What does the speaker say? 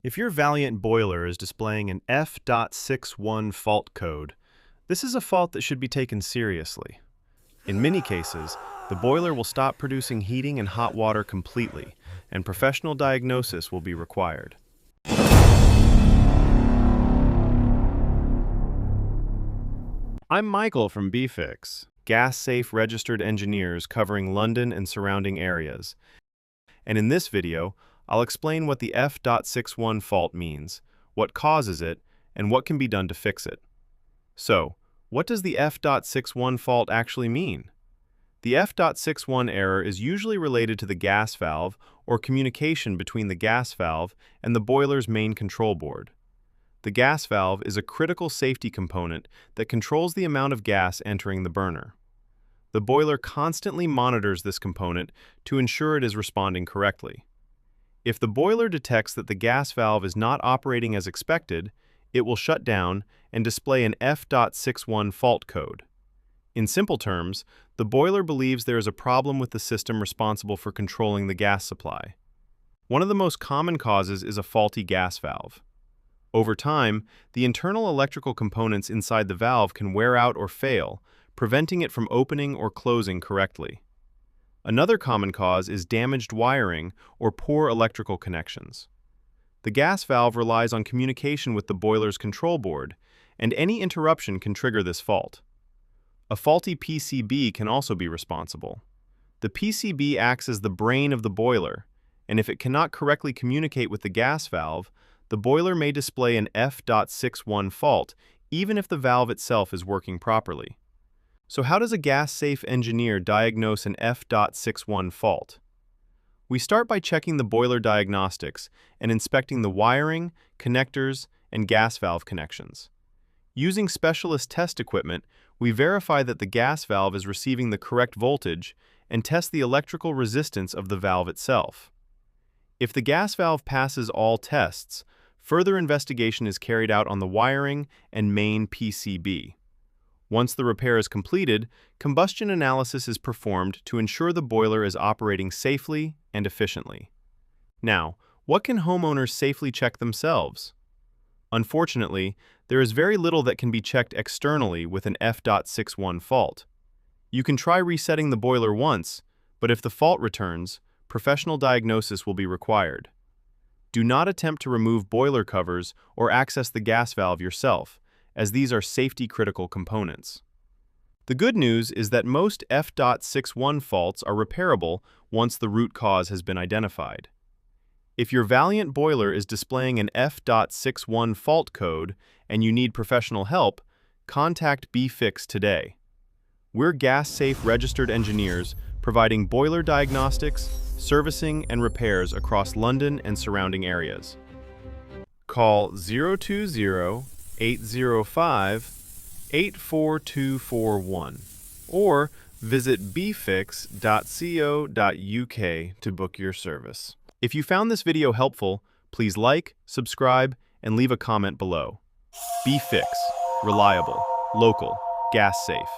If your Vaillant boiler is displaying an F.61 fault code, this is a fault that should be taken seriously. In many cases, the boiler will stop producing heating and hot water completely, and professional diagnosis will be required. I'm Michael from BeFix, gas-safe registered engineers covering London and surrounding areas. And in this video, I'll explain what the F.61 fault means, what causes it, and what can be done to fix it. So, what does the F.61 fault actually mean? The F.61 error is usually related to the gas valve or communication between the gas valve and the boiler's main control board. The gas valve is a critical safety component that controls the amount of gas entering the burner. The boiler constantly monitors this component to ensure it is responding correctly. If the boiler detects that the gas valve is not operating as expected, it will shut down and display an F.61 fault code. In simple terms, the boiler believes there is a problem with the system responsible for controlling the gas supply. One of the most common causes is a faulty gas valve. Over time, the internal electrical components inside the valve can wear out or fail, preventing it from opening or closing correctly. Another common cause is damaged wiring or poor electrical connections. The gas valve relies on communication with the boiler's control board, and any interruption can trigger this fault. A faulty PCB can also be responsible. The PCB acts as the brain of the boiler, and if it cannot correctly communicate with the gas valve, the boiler may display an F.61 fault, even if the valve itself is working properly. So how does a gas-safe engineer diagnose an F.61 fault? We start by checking the boiler diagnostics and inspecting the wiring, connectors, and gas valve connections. Using specialist test equipment, we verify that the gas valve is receiving the correct voltage and test the electrical resistance of the valve itself. If the gas valve passes all tests, further investigation is carried out on the wiring and main PCB. Once the repair is completed, combustion analysis is performed to ensure the boiler is operating safely and efficiently. Now, what can homeowners safely check themselves? Unfortunately, there is very little that can be checked externally with an F.61 fault. You can try resetting the boiler once, but if the fault returns, professional diagnosis will be required. Do not attempt to remove boiler covers or access the gas valve yourself, as these are safety-critical components. The good news is that most F.61 faults are repairable once the root cause has been identified. If your Vaillant boiler is displaying an F.61 fault code and you need professional help, contact BeFix today. We're gas-safe registered engineers providing boiler diagnostics, servicing, and repairs across London and surrounding areas. Call 020-805-84241 or visit befix.co.uk to book your service. If you found this video helpful, please like, subscribe, and leave a comment below. BeFix, reliable, local, gas safe.